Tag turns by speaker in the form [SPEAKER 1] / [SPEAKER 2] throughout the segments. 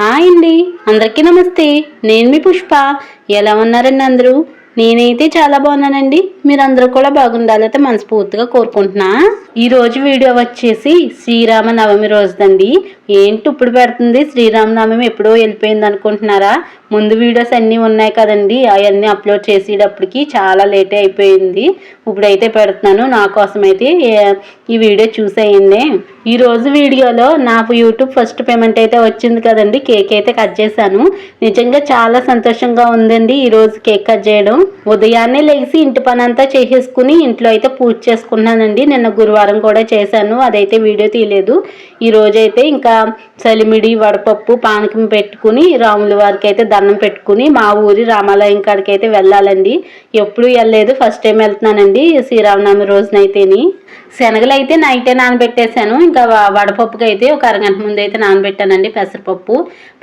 [SPEAKER 1] Hi అండి, అందరికీ నమస్తే. నేను మీ పుష్ప. ఎలా ఉన్నారండి అందరూ? నేనైతే చాలా బాగున్నానండి. మీరందరూ కూడా బాగుండాలైతే మనస్ఫూర్తిగా కోరుకుంటున్నా. ఈ రోజు వీడియో వచ్చేసి శ్రీరామ నవమి రోజుదండి. ఏంటి ఇప్పుడు పెడుతుంది? శ్రీరామ నవమి ఎప్పుడో వెళ్ళిపోయింది అనుకుంటున్నారా? ముందు వీడియోస్ అన్నీ ఉన్నాయి కదండి, అవన్నీ అప్లోడ్ చేసేటప్పటికి చాలా లేట్ అయిపోయింది. ఇప్పుడైతే పెడుతున్నాను. నా కోసం అయితే ఈ వీడియో చూసేయండి. ఈరోజు వీడియోలో నాకు యూట్యూబ్ ఫస్ట్ పేమెంట్ అయితే వచ్చింది కదండి. కేక్ అయితే కట్ చేశాను. నిజంగా చాలా సంతోషంగా ఉందండి ఈరోజు కేక్ కట్ చేయడం. ఉదయాన్నే లేచి ఇంటి పని అంతా చేసేసుకుని ఇంట్లో అయితే పూజ చేసుకున్నానండి. నిన్న గురువారం కూడా చేశాను, అదైతే వీడియో తీయలేదు. ఈ రోజైతే ఇంకా చలిమిడి వడపప్పు పానకం పెట్టుకుని రాముల వారికి అయితే దండం పెట్టుకుని మా ఊరి రామాలయం కాడికి అయితే వెళ్ళాలండి. ఎప్పుడు వెళ్ళలేదు, ఫస్ట్ టైం వెళ్తున్నానండి శ్రీరామనవమి రోజునైతేని. శనగలు అయితే నైటే నానబెట్టేశాను. ఇంకా వడపప్పుకి అయితే ఒక అరగంట ముందు అయితే నానబెట్టానండి. పెసరపప్పు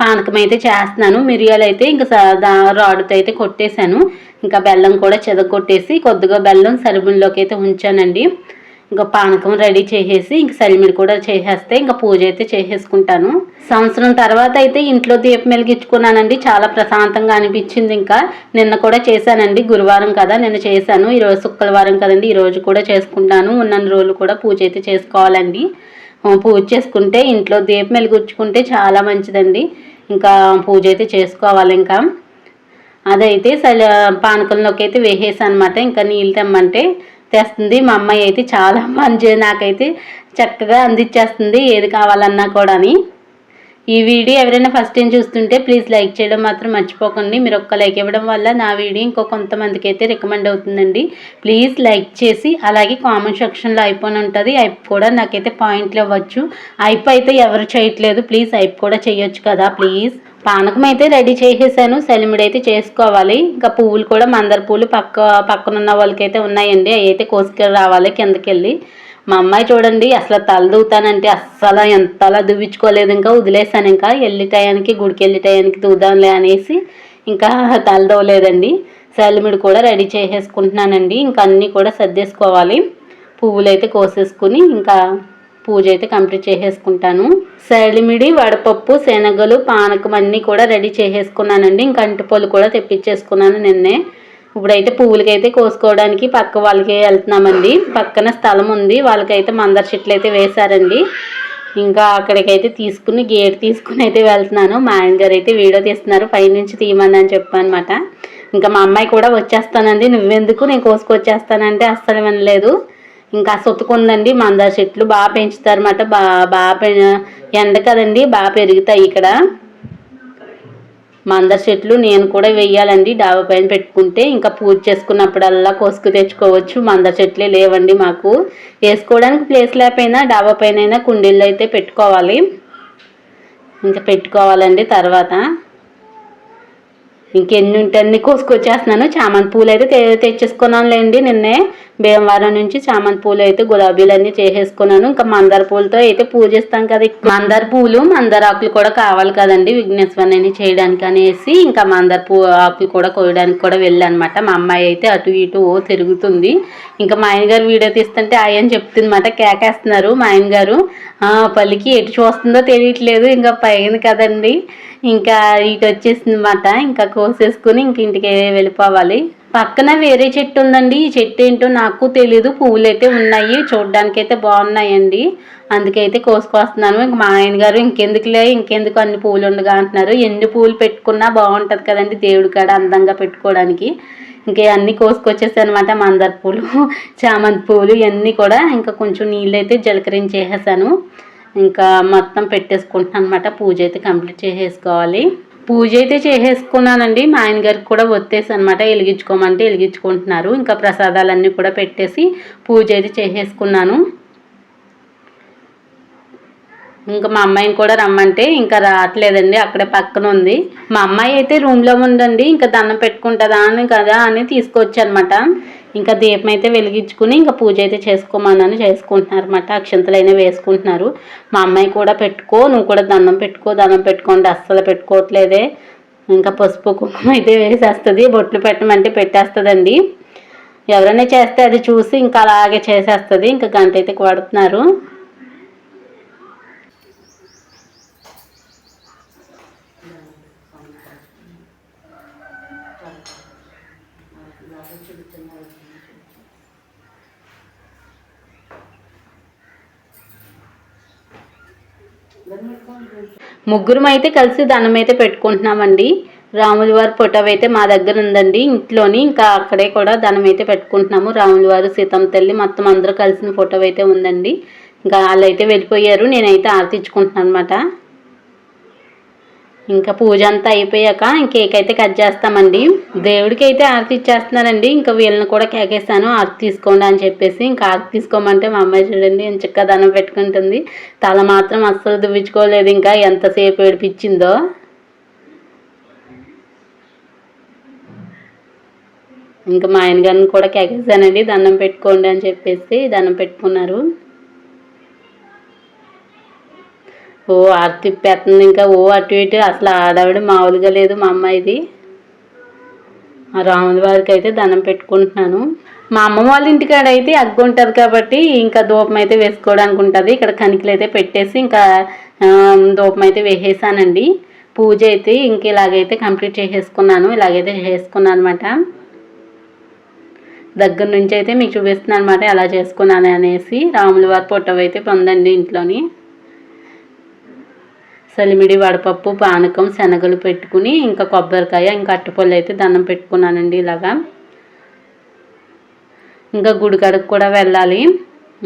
[SPEAKER 1] పానకం అయితే చేస్తున్నాను. మిరియాలు అయితే ఇంకా రాడుతో అయితే కొట్టేశాను. ఇంకా బెల్లం కూడా చెదగొట్టేసి కొద్దిగా బెల్లం సరుబుల్లోకి అయితే ఉంచానండి. ఇంకా పానకం రెడీ చేసేసి ఇంక సలిమిడి కూడా చేసేస్తే ఇంకా పూజ అయితే చేసేసుకుంటాను. సంవత్సరం తర్వాత అయితే ఇంట్లో దీపం వెలిగించుకున్నానండి. చాలా ప్రశాంతంగా అనిపించింది. ఇంకా నిన్న కూడా చేశానండి, గురువారం కదా నిన్న చేశాను. ఈరోజు శుక్రవారం కదండి, ఈరోజు కూడా చేసుకుంటాను. ఉన్న రోజులు కూడా పూజ అయితే చేసుకోవాలండి. పూజ చేసుకుంటే ఇంట్లో దీపం వెలిగించుకుంటే చాలా మంచిదండి. ఇంకా పూజ అయితే చేసుకోవాలి. ఇంకా అదైతే పానకంలోకి అయితే వేసేసాను అనమాట. ఇంకా నీళ్ళు తెమ్మంటే తెస్తుంది. మా అమ్మాయి అయితే చాలా మంచి, నాకైతే చక్కగా అందించేస్తుంది ఏది కావాలన్నా కూడా. ఈ వీడియో ఎవరైనా ఫస్ట్ టైం చూస్తుంటే ప్లీజ్ లైక్ చేయడం మాత్రం మర్చిపోకండి. మీరు ఒక్క లైక్ ఇవ్వడం వల్ల నా వీడియో ఇంకో కొంతమందికి అయితే రికమెండ్ అవుతుందండి. ప్లీజ్ లైక్ చేసి అలాగే కామెంట్ సెక్షన్లో ఐఫోన్ ఉంటుంది, ఐప్ కూడా నాకైతే పాయింట్లు ఇవ్వచ్చు. ఐప్ అయితే ఎవరు చేయట్లేదు, ప్లీజ్ ఐప్ కూడా చేయొచ్చు కదా ప్లీజ్. పానకం అయితే రెడీ చేసేసాను. సలిమిడి అయితే చేసుకోవాలి. ఇంకా పువ్వులు కూడా మందార పూలు పక్కనున్న వాళ్ళకైతే ఉన్నాయండి. అవి అయితే కోసుకెళ్ళి రావాలి కిందకి వెళ్ళి. మా అమ్మాయి చూడండి అసలు తల దూతానంటే అస్సలు ఎంతలా దువ్వించుకోలేదు. ఇంకా వదిలేసాను. ఇంకా వెళ్ళి టయానికి గుడికి వెళ్ళి టయానికి దూదాంలే అనేసి ఇంకా తల దవ్వలేదండి. సలిమిడి కూడా రెడీ చేసేసుకుంటున్నానండి. ఇంకా అన్నీ కూడా సర్దేసుకోవాలి. పువ్వులు అయితే కోసేసుకుని ఇంకా పూజ అయితే కంప్లీట్ చేసేసుకుంటాను. సలిమిడి వడపప్పు శనగలు పానకం అన్నీ కూడా రెడీ చేసేసుకున్నానండి. ఇంకా అంటిపళ్ళు కూడా తెప్పించేసుకున్నాను నిన్నే. ఇప్పుడైతే పువ్వులకైతే కోసుకోవడానికి పక్క వాళ్ళకి వెళ్తున్నామండి. పక్కన స్థలం ఉంది, వాళ్ళకైతే మందార చెట్లు అయితే వేశారండి. ఇంకా అక్కడికైతే తీసుకుని గేట్ తీసుకుని అయితే వెళ్తున్నాను. మా ఆయన గారు అయితే వీడియో తీస్తున్నారు, పైనుంచి తీయమని అని చెప్పనమాట. ఇంకా మా అమ్మాయి కూడా వచ్చేస్తానండి, నువ్వెందుకు నేను కోసుకొచ్చేస్తానంటే అస్సలు వినలేదు. ఇంకా సొత్తుకుందండి. మందార చెట్లు బాగా పెంచుతారన్నమాట. బాగా ఎండ కదండి, బాగా పెరుగుతాయి ఇక్కడ మందార చెట్లు. నేను కూడా వెయ్యాలండి డాబా పైన పెట్టుకుంటే. ఇంకా పూజ చేసుకున్నప్పుడల్లా కోసుకు తెచ్చుకోవచ్చు. మందార చెట్లే లేవండి మాకు. వేసుకోవడానికి ప్లేస్ లేకపోయినా డాబా పైన అయినా కుండీల్లో అయితే పెట్టుకోవాలి. ఇంకా పెట్టుకోవాలండి. తర్వాత ఇంకెన్ని ఉంటే అన్ని కోసుకొచ్చేస్తున్నాను. చామంతి పూలు అయితే తెచ్చేసుకున్నానులేండి నిన్నే. భీమవరం నుంచి చామంతి పూలు అయితే గులాబీలు అన్నీ చేసేసుకున్నాను. ఇంకా మందార పూలతో అయితే పూజిస్తాం కదా. మందార పూలు మందార ఆకులు కూడా కావాలి కదండి విఘ్నేశ్వరుని చేయడానికి అనేసి ఇంకా మందార ఆకులు కూడా కోయడానికి కూడా వెళ్ళానమాట. మా అమ్మాయి అయితే అటు ఇటు తిరుగుతుంది. ఇంకా మా ఆయన గారు వీడియో తీస్తుంటే ఆయన చెప్తుందన్నమాట, కేకేస్తున్నారు మా ఆయన గారు. పల్లికి ఎటు చూస్తుందో తెలియట్లేదు. ఇంకా పైన కదండి, ఇంకా ఇటు వచ్చేసింది అన్నమాట. ఇంకా కోసేసుకుని ఇంక ఇంటికి వెళ్ళిపోవాలి. పక్కన వేరే చెట్టు ఉందండి. ఈ చెట్టు ఏంటో నాకు తెలీదు. పువ్వులు అయితే ఉన్నాయి, చూడడానికి అయితే బాగున్నాయండి. అందుకైతే కోసుకొస్తున్నాను. ఇంక మా ఆయన గారు ఇంకెందుకు అన్ని పూలు ఉండగా అంటున్నారు. ఎన్ని పూలు పెట్టుకున్నా బాగుంటుంది కదండి దేవుడి కాడ అందంగా పెట్టుకోవడానికి. ఇంకా అన్నీ కోసుకొచ్చేసాను అనమాట. మందార పూలు చామంతి పూలు ఇవన్నీ కూడా. ఇంకా కొంచెం నీళ్ళు అయితే జలకరించేసేసాను. ఇంకా మొత్తం పెట్టేసుకుంటున్నాను అనమాట. పూజ అయితే కంప్లీట్ చేసేసుకోవాలి. పూజ అయితే చేసేసుకున్నానండి. మా ఆయన గారికి కూడా ఒత్తేసి అనమాట, వెలిగించుకోమంటే వెలిగించుకుంటున్నారు. ఇంకా ప్రసాదాలన్నీ కూడా పెట్టేసి పూజ అయితే చేసేసుకున్నాను. ఇంకా మా అమ్మాయిని కూడా రమ్మంటే ఇంకా రావట్లేదండి, అక్కడే పక్కన ఉంది. మా అమ్మాయి అయితే రూమ్లో ఉందండి. ఇంకా దండం పెట్టుకుంటుందా అని కదా అని తీసుకొచ్చనమాట. ఇంకా దీపం అయితే వెలిగించుకుని ఇంకా పూజ అయితే చేసుకుంటున్నారు అనమాట. అక్షంతలు అయినా వేసుకుంటున్నారు. మా అమ్మాయి కూడా పెట్టుకో, నువ్వు కూడా దండం పెట్టుకోండి అస్సలు పెట్టుకోవట్లేదే. ఇంకా పసుపు కుంకుమ అయితే వేసేస్తుంది. బొట్లు పెట్టమంటే పెట్టేస్తుందండి. ఎవరైనా చేస్తే అది చూసి ఇంకా అలాగే చేసేస్తుంది. ఇంకా గంట అయితే కొడుతున్నారు. ముగ్గురం అయితే కలిసి దండం అయితే పెట్టుకుంటున్నామండి. రాముల వారి ఫోటో అయితే మా దగ్గర ఉందండి ఇంట్లోని. ఇంకా అక్కడే కూడా దండం అయితే పెట్టుకుంటున్నాము. రాముల వారు, సీతమ్మ తల్లి మొత్తం అందరూ కలిసిన ఫోటో అయితే ఉందండి. ఇంకా వాళ్ళు అయితే వెళ్ళిపోయారు. నేనైతే ఆర్తించుకుంటున్నాను అనమాట. ఇంకా పూజ అంతా అయిపోయాక కేక్ అయితే కట్ చేస్తామండి. దేవుడికి అయితే ఆరతి ఇచ్చేస్తున్నానండి. ఇంకా వీళ్ళని కూడా కేకేస్తాను ఆరతి తీసుకోండి అని చెప్పేసి. ఇంకా ఆరతి తీసుకోమంటే మా అమ్మాయి చూడండి చక్కగా దండం పెట్టుకుంటుంది. తల మాత్రం అస్సలు దువ్వించుకోలేదు. ఇంకా ఎంతసేపు ఏడిపించిందో. ఇంకా మా ఆయన గారిని కూడా కేకేసానండి దండం పెట్టుకోండి అని చెప్పేసి. దండం పెట్టుకున్నారు. ఓ ఆరతి పెట్టింది. ఇంకా అటు ఇటు అసలు ఆడవిడ మామూలుగా లేదు మా అమ్మాయిది. ఆ రాముల వారికి అయితే దండం పెట్టుకుంటున్నాను. మా అమ్మమ్మ వాళ్ళ ఇంటికాడ అయితే అగ్గు ఉంటుంది కాబట్టి ఇంకా ధూపం అయితే వేసుకోవడానికి ఉంటుంది. ఇక్కడ కనికలు అయితే పెట్టేసి ఇంకా ధూపం అయితే వేసేసానండి. పూజ అయితే ఇంక ఇలాగైతే కంప్లీట్ చేసేసుకున్నాను. ఇలాగైతే చేసుకున్నాను అనమాట. దగ్గర నుంచి అయితే మీకు చూపిస్తున్నాను అనమాట ఎలా చేసుకున్నాను అనేసి. రాముల వారి ఫోటో అయితే పొందండి ఇంట్లోని. సలిమిడి, వడపప్పు, పానకం, శనగలు పెట్టుకుని ఇంకా కొబ్బరికాయ ఇంకా అట్టుపళ్ళు అయితే దండం పెట్టుకున్నానండి ఇలాగా. ఇంకా గుడి కాడకు కూడా వెళ్ళాలి.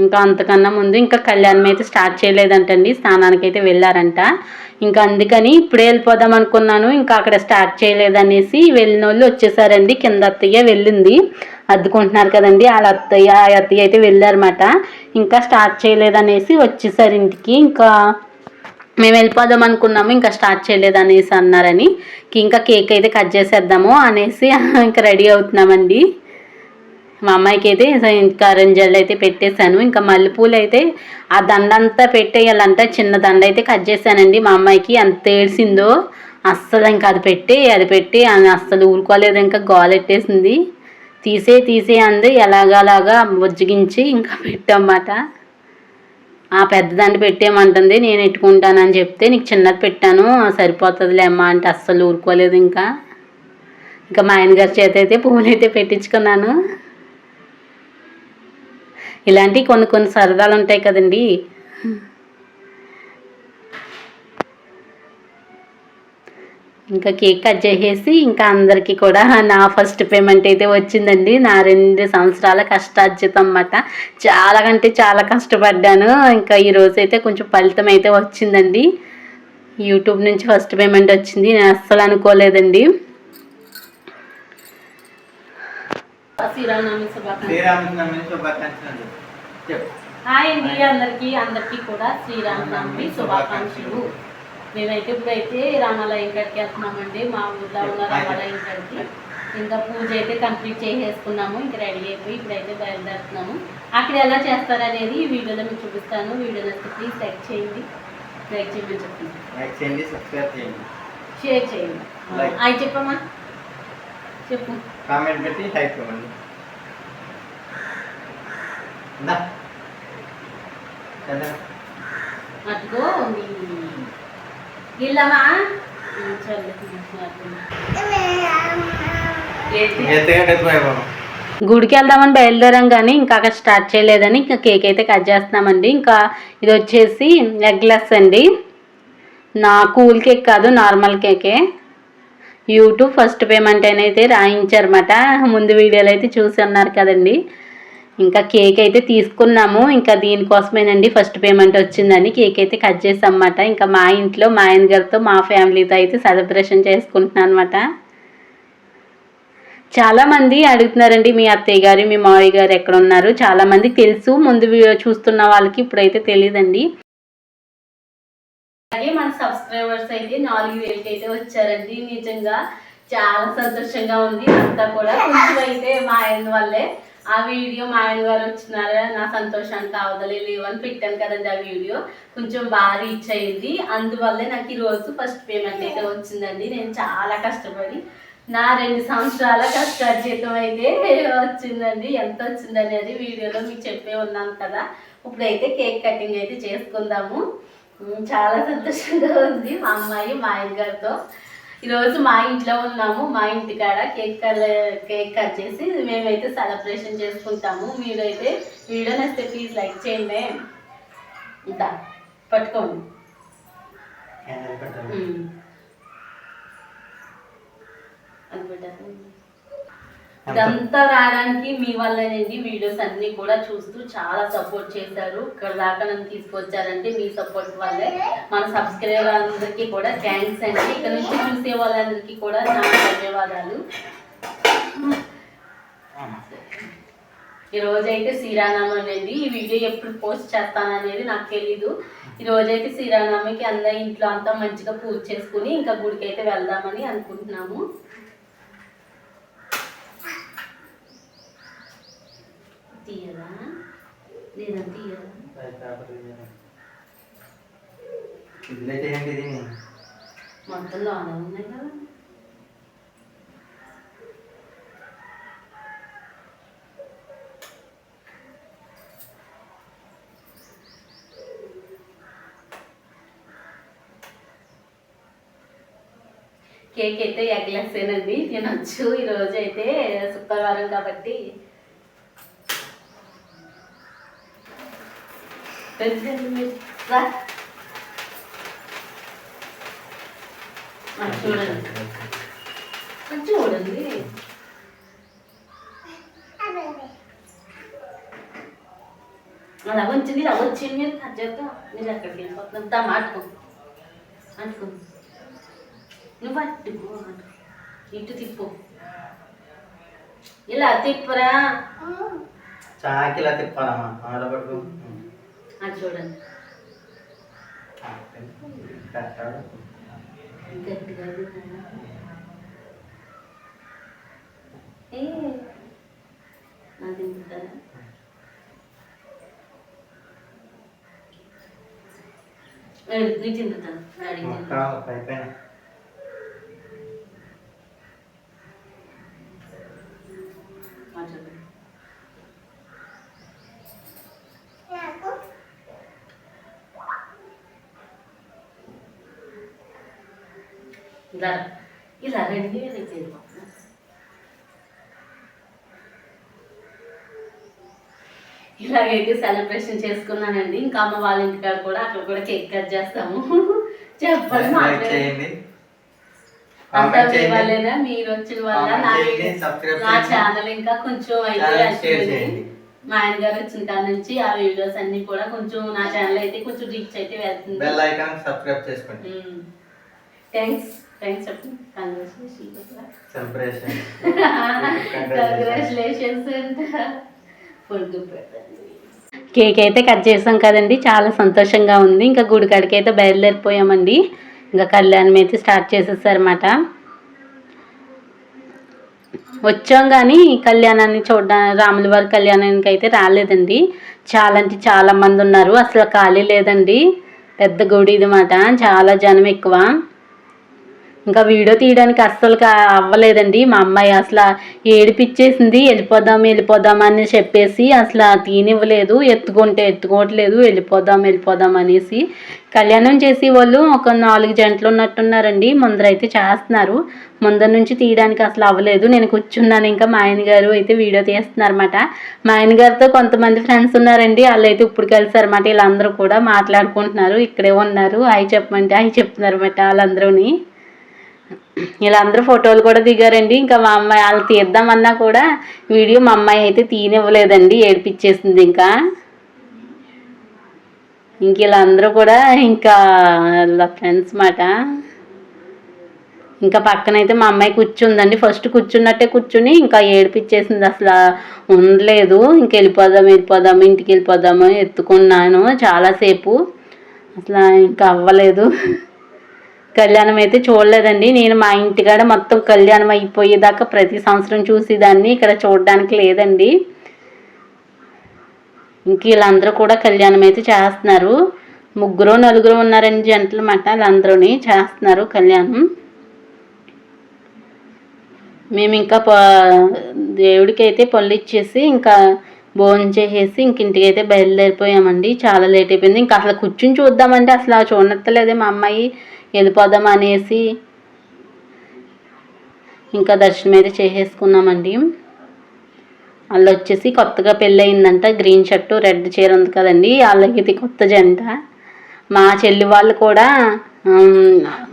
[SPEAKER 1] ఇంకా అంతకన్నా ముందు ఇంకా కళ్యాణం అయితే స్టార్ట్ చేయలేదంటండి. స్నానానికి అయితే వెళ్ళారంట. ఇంకా అందుకని ఇప్పుడే వెళ్ళిపోదాం అనుకున్నాను. ఇంకా అక్కడ స్టార్ట్ చేయలేదనేసి వెళ్ళిన వాళ్ళు వచ్చేసారండి. కింద అత్తయ్య వెళ్ళింది. అద్దుకుంటున్నారు కదండి వాళ్ళ అత్తయ్య అయితే వెళ్ళారన్నమాట. ఇంకా స్టార్ట్ చేయలేదనేసి వచ్చేసారు ఇంటికి. ఇంకా మేము వెళ్ళిపోదాం అనుకున్నాము ఇంకా స్టార్ట్ చేయలేదు అనేసి అన్నారని ఇంకా కేక్ అయితే కట్ చేసేద్దాము అనేసి ఇంకా రెడీ అవుతున్నామండి. మా అమ్మాయికి అయితే ఇంకా రెంజళ్ళు అయితే పెట్టేశాను. ఇంకా మల్లెపూలు అయితే ఆ దండ అంతా పెట్టేయాలంటే చిన్న దండ అయితే కట్ చేశానండి. మా అమ్మాయికి అంత ఏడ్చిందో అస్సలు ఇంకా అది పెట్టి అస్సలు ఊరుకోలేదు. ఇంకా గోలెట్టేసింది. తీసే అంది. ఎలాగలాగా బుజ్జగించి ఇంకా పెట్టమాట. ఆ పెద్దదండి పెట్టేయమంటుంది. నేను ఎట్టుకుంటానని చెప్తే నీకు చిన్నది పెట్టాను సరిపోతుందిలే అమ్మ అంటే అస్సలు ఊరుకోలేదు. ఇంకా మా ఆయన గారి చేత అయితే పువ్వులు అయితే పెట్టించుకున్నాను. ఇలాంటివి కొన్ని సరదాలు ఉంటాయి కదండి. ఇంకా కేక్ కట్ చేసేసి ఇంకా అందరికీ కూడా నా ఫస్ట్ పేమెంట్ అయితే వచ్చిందండి. నా 2 సంవత్సరాల కష్టార్జితం అన్నమాట. చాలా కంటే చాలా కష్టపడ్డాను. ఇంకా ఈరోజు అయితే కొంచెం ఫలితం అయితే వచ్చిందండి. యూట్యూబ్ నుంచి ఫస్ట్ పేమెంట్ వచ్చింది. నేను అస్సలు అనుకోలేదండి. హాయ్ అండి అందరికీ కూడా శ్రీరామనవమి శుభాకాంక్షలు. మేమైతే ఇప్పుడైతే రామాలయం కాడికి వెళ్తున్నామండి. మా ఊళ్ళో ఉన్న రామాలయం కాడికి. ఇంకా పూజ అయితే కంప్లీట్ చేసేసుకున్నాము. ఇంకా రెడీ అయిపోయి ఇప్పుడైతే బయలుదేరుతున్నాము. అక్కడ ఎలా చేస్తారనేది ఈ వీడియోలో మీకు చూపిస్తాను. వీడియో నచ్చితే ప్లీజ్ లైక్ చేయండి. లైక్ చేయమని చెప్పండి. లైక్ చేయండి, సబ్స్క్రైబ్ చేయండి, షేర్ చేయండి. అవి చెప్పమ్మా, చెప్పు. కామెంట్ పెట్టి లైక్ చేయండి. అటుకో ఇల్లమ్మా గుడికి వెళ్దామని బయలుదేరాం కానీ ఇంకా అక్కడ స్టార్ట్ చేయలేదని ఇంకా కేక్ అయితే కట్ చేస్తున్నామండి. ఇంకా ఇది వచ్చేసి ఎగ్లెస్ అండి. నా కూల్ కేక్ కాదు, నార్మల్ కేకే. యూట్యూబ్ ఫస్ట్ పేమెంట్ అయితే రాయించారన్నమాట. ముందు వీడియోలు అయితే చూసి ఉన్నారు కదండి. ఇంకా కేక్ అయితే తీసుకున్నాము. ఇంకా దీనికోసమేనండి ఫస్ట్ పేమెంట్ వచ్చిందని కేక్ అయితే కట్ చేసామన్నమాట. ఇంకా మా ఇంట్లో మా ఆయన గారితో మా ఫ్యామిలీతో అయితే సెలబ్రేషన్ చేసుకుంటున్నాను అనమాట. చాలామంది అడుగుతున్నారండి మీ అత్తయ్య గారు, మీ మావయ్య గారు ఎక్కడ ఉన్నారు. చాలామందికి తెలుసు, ముందు చూస్తున్న వాళ్ళకి ఇప్పుడైతే తెలియదండి. అలాగే మన సబ్స్క్రైబర్స్ అయితే 4,000కి అయితే వచ్చారండి. నిజంగా చాలా సంతోషంగా ఉంది. అంతా కూడా కొంచెం అయితే మా ఆయన వల్లే. ఆ వీడియో మా ఆయన గారు వచ్చినారా నా సంతోషానికి అవదలే లేవని పెట్టాను కదండి. ఆ వీడియో కొంచెం బాగా రీచ్ అయ్యింది. అందువల్లే నాకు ఈరోజు ఫస్ట్ పేమెంట్ అయితే వచ్చిందండి. నేను చాలా కష్టపడి నా 2 సంవత్సరాల కష్టార్జితం అయితే వచ్చిందండి. ఎంత వచ్చింది అనేది వీడియోలో మీకు చెప్పే ఉన్నాను కదా. ఇప్పుడైతే కేక్ కటింగ్ అయితే చేసుకుందాము. చాలా సంతోషంగా ఉంది మా అమ్మాయి మా ఆయన గారితో. ఈరోజు మా ఇంట్లో ఉన్నాము. మా ఇంటికాడ కేక్ కట్ చేసి మేమైతే సెలబ్రేషన్ చేసుకుంటాము. మీరైతే వీడియో నచ్చితే ప్లీజ్ లైక్ చేయండి. ఇంకా పట్టుకోండి. ఇదంతా రావడానికి మీ వల్లేనండి. వీడియోస్ అన్ని కూడా చూస్తూ చాలా సపోర్ట్ చేశారు. ఇక్కడ దాకా నన్ను తీసుకొచ్చారంటే మీ సపోర్ట్ వల్లే. మన సబ్స్క్రైబర్ అందరికీ కూడా థ్యాంక్స్ అండి. ఇక్కడ నుంచి చూసే వాళ్ళందరికీ కూడా చాలా ధన్యవాదాలు. ఈ రోజైతే శ్రీరామనవమి అండి. ఈ వీడియో ఎప్పుడు పోస్ట్ చేస్తాననేది నాకు తెలీదు. ఈ రోజైతే శ్రీరామనవమికి అందరూ ఇంట్లో అంతా మంచిగా పూజ చేసుకుని ఇంకా గుడికి అయితే వెళ్దామని అనుకుంటున్నాము. తీయరా లేదా తీయరా మొత్తం లోనే ఉన్నాయి కదా. కేక్ అయితే ఎగ్లెస్సేనండి, తినొచ్చు. ఈరోజు అయితే శుక్రవారం కాబట్టి. చూడండి, చూడండి అలా వచ్చింది, ఇలా వచ్చింది. మీరు చేద్దాం, మీరు ఎక్కడికి వెళ్ళిపోతున్నాం. దా మాటుకో అనుకో, నువ్వు అట్టుకో, ఇటు తిప్పు, ఇలా తిప్పరా.
[SPEAKER 2] చాకిలా తిప్పాలమ్మా, ఆడబడుకు.
[SPEAKER 1] అది చూడండి, గట్టిగా నా తింటారా. నీ తింటాను ఇలా ఇలా రెడీ చేయకపోతున్నా. ఇలాగైతే సెలబ్రేషన్ చేసుకున్నానండి. ఇంకా అమ్మ వాళ్ళ ఇంటికాడ కూడా అక్కడ కూడా కేక్ కట్ చేస్తాము. చెప్పండి, అంతా మీ వల్లేనా, మీరు వచ్చిన వల్ల నా ఛానల్ ఇంకా కొంచెం అయితే మా ఆయన గారు వచ్చిన కాడ నుంచి ఆ వీడియోస్ అన్ని కూడా కొంచెం నా ఛానల్ అయితే కొంచెం రీచ్ అయితే వెళ్తుంది.
[SPEAKER 2] బెల్ ఐకాన్ సబ్స్క్రైబ్ చేసుకోండి.
[SPEAKER 1] థ్యాంక్స్ చెప్పండి. కంగ్రాచులేషన్స్ అంట. కేక్ అయితే కట్ చేసాం కదండి, చాలా సంతోషంగా ఉంది. ఇంకా గుడికాడికి అయితే బయలుదేరిపోయామండి. ఇంకా కళ్యాణం అయితే స్టార్ట్ చేసేసారన్నమాట. వచ్చాం కానీ కళ్యాణాన్ని చూడడానికి, రాముల వారి కళ్యాణానికి అయితే రాలేదండి. చాలా అంటే చాలా మంది ఉన్నారు, అసలు ఖాళీ లేదండి. పెద్ద గుడి ఇది మాట, చాలా జనం ఎక్కువ. ఇంకా వీడియో తీయడానికి అస్సలు అవ్వలేదండి. మా అమ్మాయి అసలు ఏడిపిచ్చేసింది, వెళ్ళిపోదాం అని చెప్పేసి అసలు తీనివ్వలేదు. ఎత్తుకోవట్లేదు, వెళ్ళిపోదాం అనేసి. కళ్యాణం చేసి వాళ్ళు ఒక 4 జంటలు ఉన్నట్టున్నారండి. ముందరైతే చేస్తున్నారు, ముందర నుంచి తీయడానికి అసలు అవ్వలేదు. నేను కూర్చున్నాను. ఇంకా మా ఆయన గారు అయితే వీడియో తీస్తున్నారన్నమాట. మా ఆయన గారితో కొంతమంది ఫ్రెండ్స్ ఉన్నారండి, వాళ్ళు అయితే ఇప్పుడు కలిసారన్నమాట. వీళ్ళందరూ కూడా మాట్లాడుకుంటున్నారు, ఇక్కడే ఉన్నారు. హాయ్ చెప్పమంటే హాయ్ చెప్తున్నారన్నమాట వాళ్ళందరూని. వీళ్ళందరూ ఫోటోలు కూడా దిగారండి. ఇంకా మా అమ్మాయి వాళ్ళు తీద్దామన్నా కూడా వీడియో మా అమ్మాయి అయితే తీయనివ్వలేదండి, ఏడిపించేసింది. ఇంకా వీళ్ళందరూ కూడా ఇంకా వాళ్ళ ఫ్రెండ్స్ మాట. ఇంకా పక్కనైతే మా అమ్మాయి కూర్చుందండి. ఫస్ట్ కూర్చున్నట్టే కూర్చుని ఇంకా ఏడిపించేసింది, అసలు ఉండలేదు. ఇంక వెళ్ళిపోదాం ఇంటికి వెళ్ళిపోదాము ఎత్తుకున్నాను చాలాసేపు, అసలు ఇంకా అవ్వలేదు. కళ్యాణం అయితే చూడలేదండి. నేను మా ఇంటికాడ మొత్తం కళ్యాణం అయిపోయేదాకా ప్రతి సంవత్సరం చూసేదాన్ని, ఇక్కడ చూడడానికి లేదండి. ఇంక వీళ్ళందరూ కూడా కళ్యాణం అయితే చేస్తున్నారు. 3-4 ఉన్నారండి జంటలు మాట, వాళ్ళందరూని చేస్తున్నారు కళ్యాణం. మేము ఇంకా దేవుడికి అయితే పళ్ళు ఇచ్చేసి ఇంకా భోజనం చేసేసి ఇంక ఇంటికి అయితే బయలుదేరిపోయామండి. చాలా లేట్ అయిపోయింది. ఇంకా అసలు కూర్చుని చూద్దామంటే అసలు చూడనత్తలేదే మా అమ్మాయి, వెళ్ళిపోదాం అనేసి ఇంకా దర్శనం అయితే చేసేసుకున్నామండి. వాళ్ళు వచ్చేసి కొత్తగా పెళ్ళి అయిందంట, గ్రీన్ షర్టు రెడ్ చీర ఉంది కదండి, వాళ్ళకి ఇది కొత్త జంట. మా చెల్లి వాళ్ళు కూడా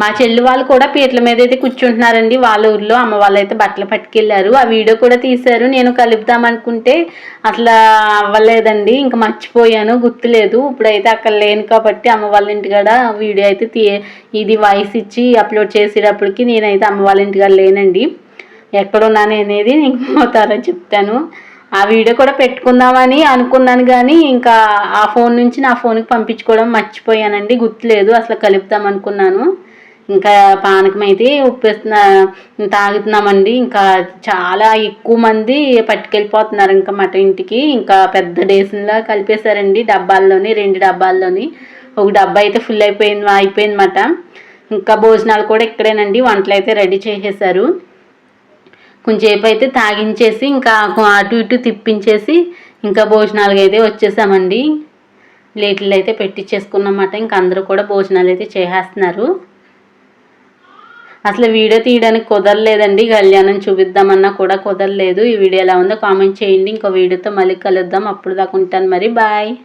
[SPEAKER 1] మా చెల్లి వాళ్ళు కూడా పీటల మీద అయితే కూర్చుంటున్నారండి. వాళ్ళ ఊర్లో అమ్మ వాళ్ళు అయితే బట్టలు పట్టుకెళ్ళారు. ఆ వీడియో కూడా తీశారు. నేను కలుపుదామనుకుంటే అసలు అవ్వలేదండి, ఇంకా మర్చిపోయాను, గుర్తులేదు. ఇప్పుడైతే అక్కడ లేను కాబట్టి అమ్మ వాళ్ళ ఇంటికాడ వీడియో అయితే ఇది వాయిస్ ఇచ్చి అప్లోడ్ చేసేటప్పటికి నేనైతే అమ్మ వాళ్ళ ఇంటికాడ లేనండి. ఎక్కడున్నాను అనేది నీకు తర్వాత చెప్తాను. ఆ వీడియో కూడా పెట్టుకుందామని అనుకున్నాను, కానీ ఇంకా ఆ ఫోన్ నుంచి నా ఫోన్కి పంపించుకోవడం మర్చిపోయానండి, గుర్తులేదు. అసలు కలుపుతాం అనుకున్నాను. ఇంకా పానకం అయితే తాగుతున్నామండి. ఇంకా చాలా ఎక్కువ మంది పట్టుకెళ్ళిపోతున్నారు ఇంకా మట ఇంటికి. ఇంకా పెద్ద డేసిన్లా కలిపేశారండి డబ్బాల్లోని, 2 డబ్బాల్లోని. ఒక డబ్బా అయితే ఫుల్ అయిపోయిందన్నమాట. ఇంకా భోజనాలు కూడా ఇక్కడేనండి, వంటలు అయితే రెడీ చేసేసారు. కొంచెంసేపు అయితే తాగించేసి ఇంకా అటు ఇటు తిప్పించేసి ఇంకా భోజనాలకి అయితే వచ్చేసామండి. ప్లేట్లు అయితే పెట్టించేసుకున్నమాట. ఇంకా అందరూ కూడా భోజనాలు అయితే చేసేస్తున్నారు. అసలు వీడియో తీయడానికి కుదరలేదండి, కళ్యాణం చూపిద్దామన్నా కూడా కుదరలేదు. ఈ వీడియో ఎలా ఉందో కామెంట్ చేయండి. ఇంకో వీడియోతో మళ్ళీ కలుద్దాం. అప్పుడు దాకా ఉంటాను మరి, బాయ్.